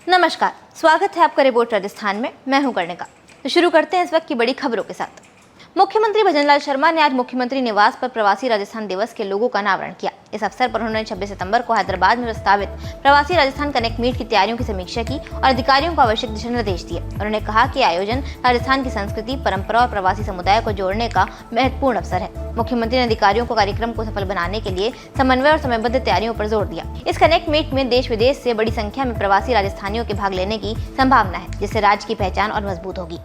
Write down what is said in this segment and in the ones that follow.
नमस्कार, स्वागत है आपका रिपोर्ट राजस्थान में। मैं हूं कर्णिका। तो शुरू करते हैं इस वक्त की बड़ी खबरों के साथ। मुख्यमंत्री भजनलाल शर्मा ने आज मुख्यमंत्री निवास पर प्रवासी राजस्थान दिवस के लोगो का अनावरण किया। इस अवसर पर उन्होंने 26 सितंबर को हैदराबाद में प्रस्तावित प्रवासी राजस्थान कनेक्ट मीट की तैयारियों की समीक्षा की और अधिकारियों को आवश्यक दिशा निर्देश दिए। उन्होंने कहा कि आयोजन राजस्थान की संस्कृति, परंपरा और प्रवासी समुदाय को जोड़ने का महत्वपूर्ण अवसर है। मुख्यमंत्री ने अधिकारियों को कार्यक्रम को सफल बनाने के लिए समन्वय और समयबद्ध तैयारियों पर जोर दिया। इस कनेक्ट मीट में देश विदेश से बड़ी संख्या में प्रवासी राजस्थानियों के भाग लेने की संभावना है, जिससे राज्य की पहचान और मजबूत होगी।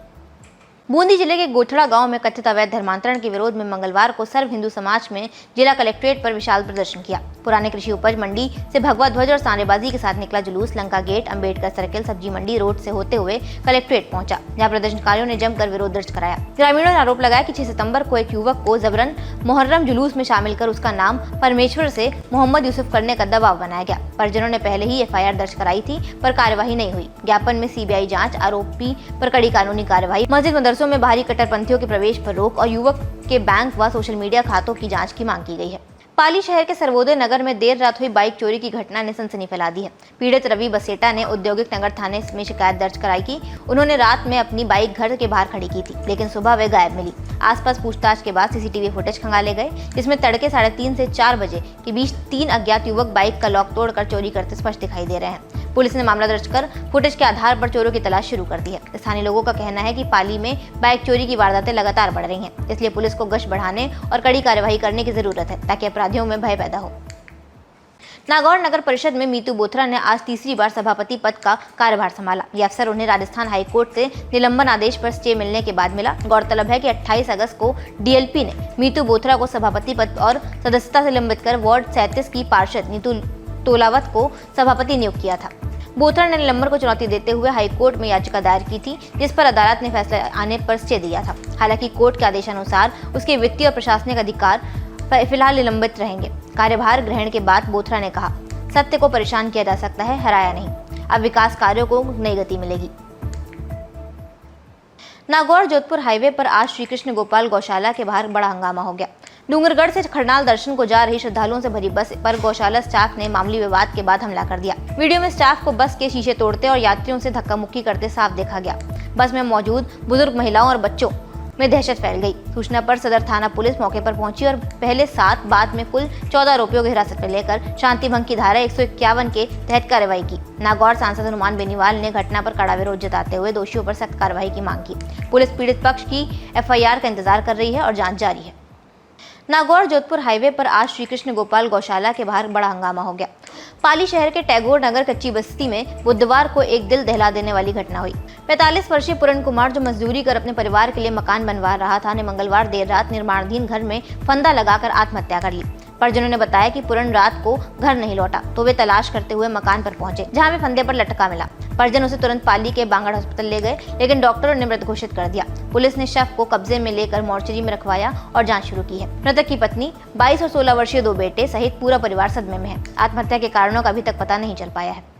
बूंदी जिले के गोठड़ा गांव में कथित अवैध धर्मांतरण के विरोध में मंगलवार को सर्व हिंदू समाज में जिला कलेक्ट्रेट पर विशाल प्रदर्शन किया। पुराने कृषि उपज मंडी से भगवा ध्वज और सारेबाजी के साथ निकला जुलूस लंका गेट, अंबेडकर सर्किल, सब्जी मंडी रोड से होते हुए कलेक्ट्रेट पहुंचा, जहां प्रदर्शनकारियों ने जमकर विरोध दर्ज कराया। ग्रामीणों ने आरोप लगाया कि 6 सितंबर को एक युवक को जबरन मुहर्रम जुलूस में शामिल कर उसका नाम परमेश्वर से मोहम्मद यूसुफ करने का दबाव बनाया गया। परिजनों ने पहले ही एफआईआर दर्ज कराई थी, पर कार्यवाही नहीं हुई। ज्ञापन में सीबीआई जांच, आरोपी पर कड़ी कानूनी कार्यवाही, मस्जिद मदरसों में बाहरी कट्टरपंथियों के प्रवेश पर रोक और युवक के बैंक व सोशल मीडिया खातों की जांच की मांग की गई है। पाली शहर के सर्वोदय नगर में देर रात हुई बाइक चोरी की घटना ने सनसनी फैला दी है। पीड़ित रवि बसेटा ने औद्योगिक नगर थाने में शिकायत दर्ज कराई कि उन्होंने रात में अपनी बाइक घर के बाहर खड़ी की थी, लेकिन सुबह वे गायब मिली। आसपास पूछताछ के बाद सीसीटीवी फुटेज खंगाले गए, जिसमें तड़के 3:30 से 4 बजे के बीच 3 अज्ञात युवक बाइक का लॉक तोड़कर चोरी करते स्पष्ट दिखाई दे रहे हैं। पुलिस ने मामला दर्ज कर फुटेज के आधार पर चोरों की तलाश शुरू कर दी है। स्थानीय लोगों का कहना है कि पाली में बाइक चोरी की वारदातें लगातार बढ़ रही हैं, इसलिए पुलिस को गश्त बढ़ाने और कड़ी कार्यवाही करने की जरूरत है, ताकि अपराधियों में भय पैदा हो। नागौर नगर परिषद में मीतू बोथरा ने आज तीसरी बार सभापति पद का कार्यभार संभाला। यह अवसर उन्हें राजस्थान हाईकोर्ट से निलंबन आदेश पर स्टे मिलने के बाद मिला। गौरतलब है कि 28 अगस्त को डीएलपी ने मीतू बोथरा को सभापति पद और सदस्यता से निलंबित कर वार्ड 37 की पार्षद नीतू तोलावत को सभापति नियुक्त किया था। बोथरा ने निलंबन को चुनौती देते हुए हाईकोर्ट में याचिका दायर की थी, जिस पर अदालत ने फैसला आने पर स्टे दिया था। हालांकि कोर्ट के आदेशानुसार उसके वित्तीय और प्रशासनिक अधिकार फिलहाल निलंबित रहेंगे। कार्यभार ग्रहण के बाद बोथरा ने कहा, सत्य को परेशान किया जा सकता है, हराया नहीं। अब विकास कार्यों को नई गति मिलेगी। नागौर जोधपुर हाईवे पर आज श्री कृष्ण गोपाल गौशाला के बाहर बड़ा हंगामा हो गया। डूंगरगढ़ से खरनाल दर्शन को जा रही श्रद्धालुओं से भरी बस पर गौशाला स्टाफ ने मामूली विवाद के बाद हमला कर दिया। वीडियो में स्टाफ को बस के शीशे तोड़ते और यात्रियों से धक्का मुक्की करते साफ देखा गया। बस में मौजूद बुजुर्ग महिलाओं और बच्चों में दहशत फैल गई। सूचना पर सदर थाना पुलिस मौके पर पहुंची और पहले 7 बाद में कुल 14 आरोपियों को हिरासत में लेकर शांति भंग की धारा 151 के तहत कार्रवाई की। नागौर सांसद हनुमान बेनीवाल ने घटना पर कड़ा विरोध जताते हुए दोषियों पर सख्त कार्रवाई की मांग की। पुलिस पीड़ित पक्ष की एफआईआर का इंतजार कर रही है और जांच जारी है। नागौर जोधपुर हाईवे पर आज श्री कृष्ण गोपाल गौशाला के बाहर बड़ा हंगामा हो गया। पाली शहर के टैगोर नगर कच्ची बस्ती में बुधवार को एक दिल दहला देने वाली घटना हुई। 45 वर्षीय पूरन कुमार, जो मजदूरी कर अपने परिवार के लिए मकान बनवा रहा था, ने मंगलवार देर रात निर्माणाधीन घर में फंदा लगाकर आत्महत्या कर ली। परिजनों ने बताया कि पूरन रात को घर नहीं लौटा, तो वे तलाश करते हुए मकान पर पहुंचे, जहां वे फंदे पर लटका मिला। परिजन उसे तुरंत पाली के बांगड़ अस्पताल ले गए, लेकिन डॉक्टरों ने मृत घोषित कर दिया। पुलिस ने शव को कब्जे में लेकर मोर्चरी में रखवाया और जांच शुरू की है। मृतक की पत्नी, 22 और 16 वर्षीय 2 बेटे सहित पूरा परिवार सदमे में है। आत्महत्या के कारणों का अभी तक पता नहीं चल पाया है।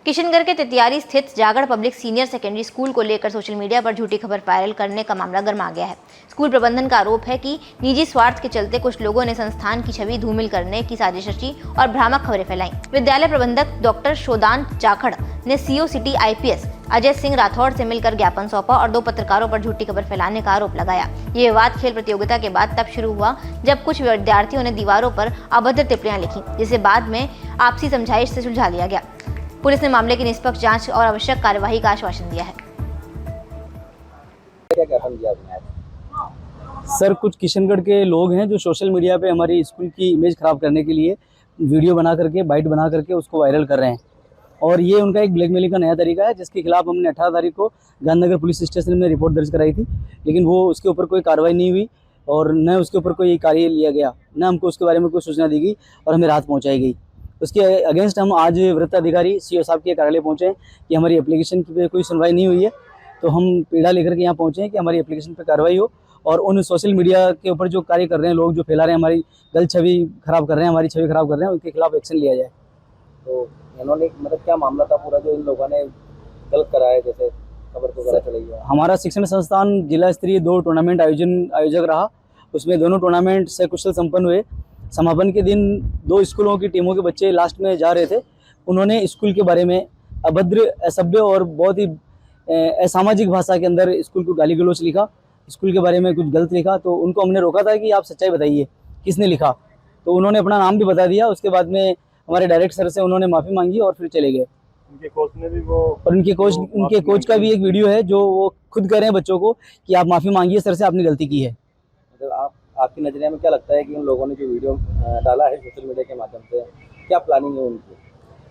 किशनगढ़ के तितियारी स्थित जागड़ पब्लिक सीनियर सेकेंडरी स्कूल को लेकर सोशल मीडिया पर झूठी खबर वायरल करने का मामला गर्मा गया है। स्कूल प्रबंधन का आरोप है कि निजी स्वार्थ के चलते कुछ लोगों ने संस्थान की छवि धूमिल करने की साजिश रची और भ्रामक खबरें फैलाई। विद्यालय प्रबंधक डॉक्टर शोदान जाखड़ ने CO city IPS Ajay Singh Rathore से मिलकर ज्ञापन सौंपा और 2 पत्रकारों पर झूठी खबर फैलाने का आरोप लगाया। ये विवाद खेल प्रतियोगिता के बाद तब शुरू हुआ जब कुछ विद्यार्थियों ने दीवारों पर अभद्र टिप्पणियां लिखी, जिसे बाद में आपसी समझाइश से सुलझा लिया गया। पुलिस ने मामले की निष्पक्ष जांच और आवश्यक कार्यवाही का आश्वासन दिया है। सर, कुछ किशनगढ़ के लोग हैं जो सोशल मीडिया पे हमारी स्कूल की इमेज खराब करने के लिए वीडियो बना करके, बाइट बना करके उसको वायरल कर रहे हैं, और ये उनका एक ब्लैकमेलिंग का नया तरीका है, जिसके खिलाफ हमने 18 तारीख को गांधीनगर पुलिस स्टेशन में रिपोर्ट दर्ज कराई थी, लेकिन वो उसके ऊपर कोई कार्रवाई नहीं हुई और न उसके ऊपर कोई कार्य लिया गया, न हमको उसके बारे में कोई सूचना दी गई और हमें राहत पहुँचाई गई। उसके अगेंस्ट हम आज वृत्त अधिकारी सीओ साहब के कार्यालय पहुँचे हैं कि हमारी एप्लीकेशन की कोई सुनवाई नहीं हुई है, तो हम पीड़ा लेकर के यहाँ पहुँचे हैं कि हमारी एप्लीकेशन पर कार्रवाई हो और उन सोशल मीडिया के ऊपर जो कार्य कर रहे हैं लोग, जो फैला रहे हैं, हमारी गलत छवि खराब कर रहे हैं, हमारी छवि खराब कर रहे हैं, उनके खिलाफ एक्शन लिया जाए। तो इन्होंने मतलब क्या मामला था पूरा जो इन लोगों ने गलत कराया, जैसे खबर तो गलत चली है? हमारा शिक्षण संस्थान जिला स्तरीय 2 टूर्नामेंट आयोजक रहा। उसमें दोनों टूर्नामेंट सकुशल संपन्न हुए। समापन के दिन 2 स्कूलों की टीमों के बच्चे लास्ट में जा रहे थे, उन्होंने स्कूल के बारे में अभद्र, असभ्य और बहुत ही असामाजिक भाषा के अंदर स्कूल को गाली गलौज लिखा, स्कूल के बारे में कुछ गलत लिखा। तो उनको हमने रोका था कि आप सच्चाई बताइए किसने लिखा। तो उन्होंने अपना नाम भी बता दिया। उसके बाद में हमारे डायरेक्टर सर से उन्होंने माफ़ी मांगी और फिर चले गए। उनके कोच ने भी वो और उनके कोच का भी एक वीडियो है जो वो खुद कह रहे हैं बच्चों को कि आप माफ़ी मांगिए सर से, आपने गलती की है। मतलब आपकी नज़रिए में क्या लगता है कि उन लोगों ने जो वीडियो डाला है सोशल मीडिया के माध्यम से, क्या प्लानिंग है उनकी?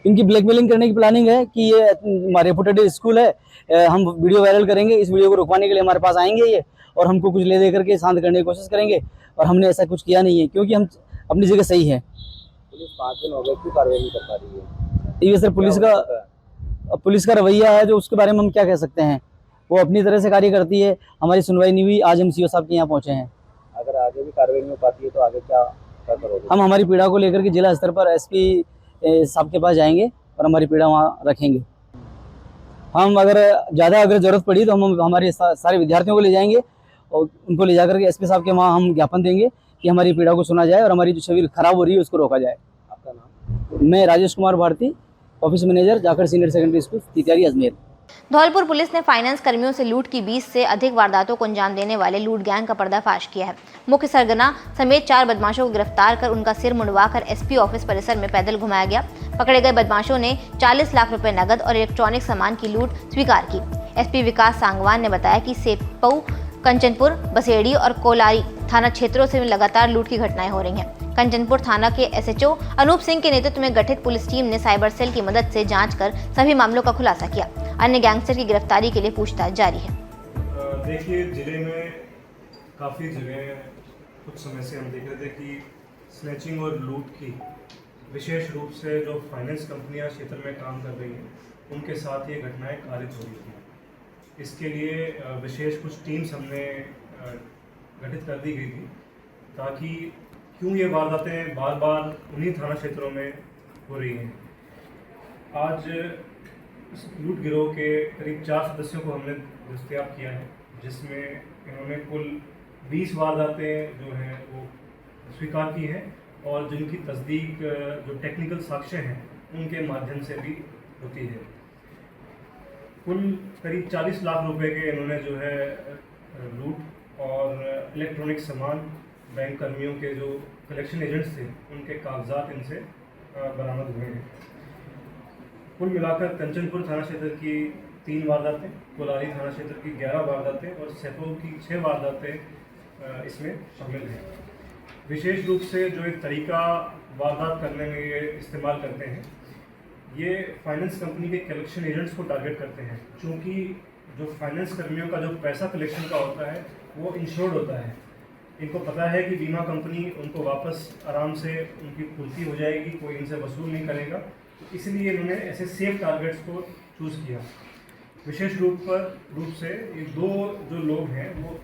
इनकी ब्लैकमेलिंग करने की प्लानिंग है कि ये हमारे रेपुटेड स्कूल है, हम वीडियो वायरल करेंगे, इस वीडियो को रुकवाने के लिए हमारे पास आएंगे ये, और हमको कुछ ले दे करके शांत करने की कोशिश करेंगे। और हमने ऐसा कुछ किया नहीं है, क्योंकि हम अपनी जगह सही है। पुलिस 5 दिन हो गए, क्यों कार्रवाई नहीं कर पा रही है? ये सर पुलिस का रवैया है, जो उसके बारे में हम क्या कह सकते हैं। वो अपनी तरह से कार्य करती है, हमारी सुनवाई नहीं हुई। आज हम सीओ साहब के यहाँ पहुँचे हैं। अगर आगे भी कार्रवाई नहीं हो पाती है तो आगे क्या करोगे? हम हमारी पीड़ा को लेकर के जिला स्तर पर एसपी साहब के पास जाएंगे और हमारी पीड़ा वहाँ रखेंगे। हम अगर ज़रूरत पड़ी तो हम हमारे सारे विद्यार्थियों को ले जाएंगे और उनको ले जाकर के एसपी साहब के वहाँ हम ज्ञापन देंगे कि हमारी पीड़ा को सुना जाए और हमारी जो छवि खराब हो रही है उसको रोका जाए। आपका नाम? मैं राजेश कुमार भारती, ऑफिस मैनेजर, जाकर senior secondary school, Titiyari, Ajmer. Dholpur police ने फाइनेंस कर्मियों से लूट की 20 से अधिक वारदातों को अंजाम देने वाले लूट गैंग का पर्दाफाश किया है। मुख्य सरगना समेत 4 बदमाशों को गिरफ्तार कर उनका सिर मुंडवाकर एसपी ऑफिस परिसर में पैदल घुमाया गया। पकड़े गए बदमाशों ने 40 लाख रुपए नगद और इलेक्ट्रॉनिक सामान की लूट स्वीकार की। एसपी विकास सांगवान ने बताया कि सेपऊ, कंचनपुर, बसेड़ी और कोलारी थाना क्षेत्रों से लगातार लूट की घटनाएं हो रही हैं। कंचनपुर थाना के एसएचओ अनूप सिंह के नेतृत्व में गठित पुलिस टीम ने साइबर सेल की मदद से जांच कर सभी मामलों का खुलासा किया। अन्य गैंगस्टर की गिरफ्तारी के लिए पूछताछ जारी है। देखिए, जिले में काफ़ी जगह कुछ समय से हम देख रहे थे कि स्नैचिंग और लूट की, विशेष रूप से जो फाइनेंस कंपनियां क्षेत्र में काम कर रही हैं उनके साथ ये घटनाएं कारित हो रही थी। इसके लिए विशेष कुछ टीम्स हमने गठित कर दी गई थी, ताकि क्यों ये वारदातें बार बार उन्हीं थाना क्षेत्रों में हो रही हैं। आज इस लूट गिरोह के करीब 4 सदस्यों को हमने दस्तयाब किया है, जिसमें इन्होंने कुल 20 वारदातें जो हैं वो स्वीकार की हैं और जिनकी तस्दीक जो टेक्निकल साक्ष्य हैं उनके माध्यम से भी होती है। कुल करीब 40 लाख रुपए के इन्होंने जो है लूट और इलेक्ट्रॉनिक सामान, बैंक कर्मियों के जो कलेक्शन एजेंट्स थे उनके कागजात इनसे बरामद हुए हैं। कुल मिलाकर कंचनपुर थाना क्षेत्र की 3 वारदातें, कोलारी थाना क्षेत्र की 11 वारदातें और सेपऊ की 6 वारदातें इसमें शामिल हैं। विशेष रूप से जो एक तरीका वारदात करने में ये इस्तेमाल करते हैं, ये फाइनेंस कंपनी के कलेक्शन एजेंट्स को टारगेट करते हैं। चूँकि जो फाइनेंस कर्मियों का जो पैसा कलेक्शन का होता है वो इंश्योर्ड होता है। इनको पता है कि बीमा कंपनी उनको वापस आराम से उनकी पूर्ति हो जाएगी, कोई इनसे वसूल नहीं करेगा, तो इसलिए इन्होंने ऐसे सेफ टारगेट्स को चूज़ किया। विशेष रूप से ये 2 जो लोग हैं वो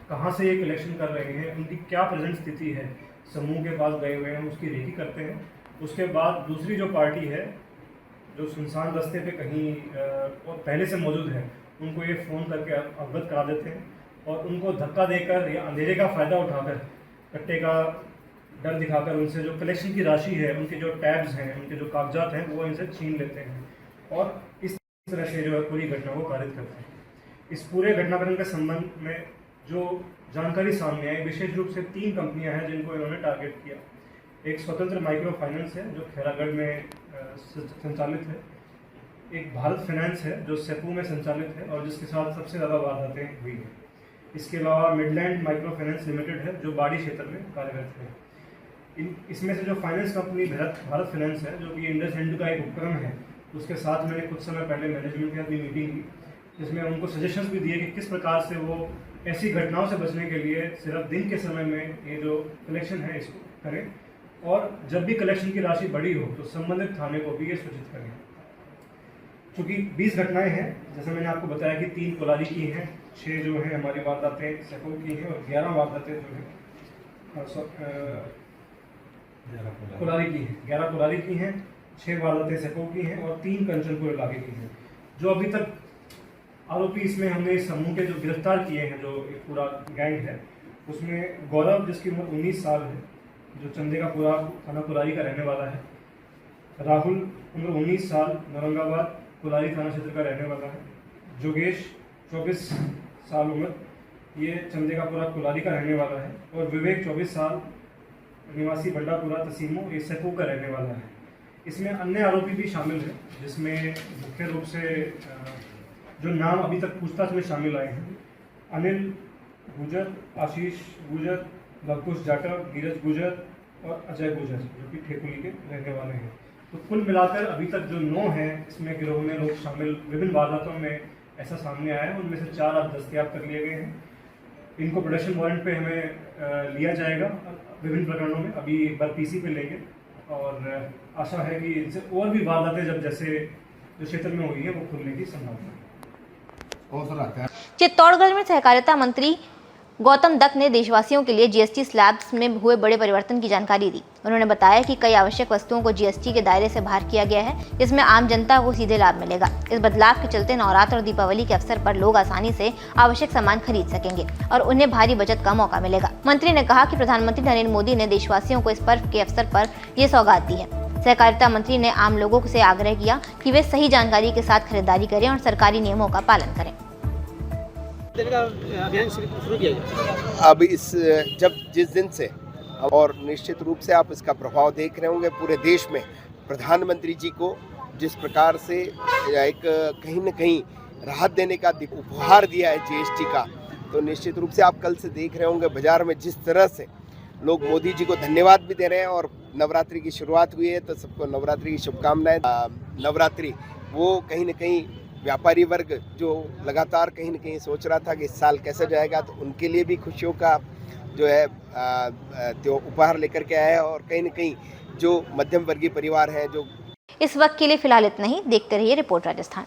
कहाँ से ये कलेक्शन कर रहे हैं, उनकी क्या प्रेजेंट स्थिति है, समूह के पास गए हुए हैं, उसकी रेकी करते हैं। उसके बाद दूसरी जो पार्टी है जो सुनसान रास्ते पे कहीं और पहले से मौजूद है, उनको ये फ़ोन करके अवगत करा देते हैं और उनको धक्का देकर या अंधेरे का फ़ायदा उठाकर, कट्टे का डर दिखाकर उनसे जो कलेक्शन की राशि है, उनके जो टैब्स हैं, उनके जो कागजात हैं, वो इनसे छीन लेते हैं और इस तरह से जो है पूरी घटना को कारित करते हैं। इस पूरे घटनाक्रम के संबंध में जो जानकारी सामने आई, विशेष रूप से 3 कंपनियां हैं जिनको इन्होंने टारगेट किया। एक स्वतंत्र माइक्रो फाइनेंस है जो खैरागढ़ में संचालित है, एक भारत फाइनेंस है जो सेपू में संचालित है और जिसके साथ सबसे ज़्यादा वारदातें हुई हैं। इसके अलावा मिडलैंड माइक्रो फाइनेंस लिमिटेड है जो बाड़ी क्षेत्र में कार्यरत है। इसमें से जो फाइनेंस कंपनी भारत फाइनेंस है, जो कि इंडसइंड का एक उपक्रम है, उसके साथ मैंने कुछ समय पहले मैनेजमेंट के साथ भी मीटिंग की, जिसमें उनको सजेशंस भी दिए कि किस प्रकार से वो ऐसी घटनाओं से बचने के लिए सिर्फ दिन के समय में ये जो कलेक्शन है इसको करें और जब भी कलेक्शन की राशि बड़ी हो तो संबंधित थाने को भी ये सूचित करें। चूँकि 20 घटनाएं हैं, जैसे मैंने आपको बताया कि 3 कोलारी की हैं, 6 जो है हमारी वारदातें सेपू की हैं और 11 वारदातें जो है कोलारी की हैं। 11 कोलारी की हैं, 6 वारदातें सेपू की हैं और 3 कंचनपुर इलाके की हैं। जो अभी तक आरोपी इसमें हमने इस समूह के जो गिरफ्तार किए हैं, जो एक पूरा गैंग है, उसमें गौरव जिसकी उम्र 19 साल है, जो चंदे का पूरा थाना कोलारी का रहने वाला है। राहुल उम्र 19 साल, औरंगाबाद कुलारी थाना क्षेत्र का रहने वाला है। जोगेश 24 साल उम्र, ये चंदेकापुरा कुलारी का रहने वाला है। और विवेक 24 साल, निवासी बंडापुरा तसीमो, ये सैको का रहने वाला है। इसमें अन्य आरोपी भी शामिल हैं, जिसमें मुख्य रूप से जो नाम अभी तक पूछताछ में शामिल आए हैं: अनिल गुजर, आशीष गुजर, लवकुश जाटव, नीरज गुजर और अजय गुजर, जो कि ठेकुली के रहने वाले हैं। तो कुल मिलाकर अभी तक जो 9 हैं, इसमें गिरोह में लोग शामिल विभिन्न वारदातों में ऐसा सामने आया है। उनमें से 4 अब दस्तयाब कर लिए गए हैं। इनको प्रोडक्शन वारंट पे हमें लिया जाएगा विभिन्न प्रकरणों में। अभी एक बार पीसी पे लेंगे और आशा है कि इनसे और भी वारदातें जब जैसे जो क्षेत्र में हुई है वो खुलने की संभावना है। चित्तौड़गढ़ में सहकारिता मंत्री गौतम दत्त ने देशवासियों के लिए जीएसटी स्लैब्स में हुए बड़े परिवर्तन की जानकारी दी। उन्होंने बताया कि कई आवश्यक वस्तुओं को जीएसटी के दायरे से बाहर किया गया है, जिसमें आम जनता को सीधे लाभ मिलेगा। इस बदलाव के चलते नवरात्र और दीपावली के अवसर पर लोग आसानी से आवश्यक सामान खरीद सकेंगे और उन्हें भारी बचत का मौका मिलेगा। मंत्री ने कहा कि प्रधानमंत्री नरेंद्र मोदी ने देशवासियों को इस पर्व के अवसर पर ये सौगात दी है। सहकारिता मंत्री ने आम लोगों से आग्रह किया कि वे सही जानकारी के साथ खरीदारी करें और सरकारी नियमों का पालन करें। अब जिस दिन से, और निश्चित रूप से आप इसका प्रभाव देख रहे होंगे पूरे देश में, प्रधानमंत्री जी को जिस प्रकार से एक कहीं न कहीं राहत देने का उपहार दिया है जीएसटी का, तो निश्चित रूप से आप कल से देख रहे होंगे बाजार में जिस तरह से लोग मोदी जी को धन्यवाद भी दे रहे हैं। और नवरात्रि की शुरुआत हुई है, तो सबको नवरात्रि की शुभकामनाएं। नवरात्रि वो कहीं न कहीं व्यापारी वर्ग जो लगातार कहीं न कहीं सोच रहा था कि इस साल कैसे जाएगा, तो उनके लिए भी खुशियों का जो है उपहार लेकर के आया है। और कहीं न कहीं जो मध्यम वर्गीय परिवार हैं जो इस वक्त के लिए फिलहाल इतना ही। देखते रहिए रिपोर्ट राजस्थान।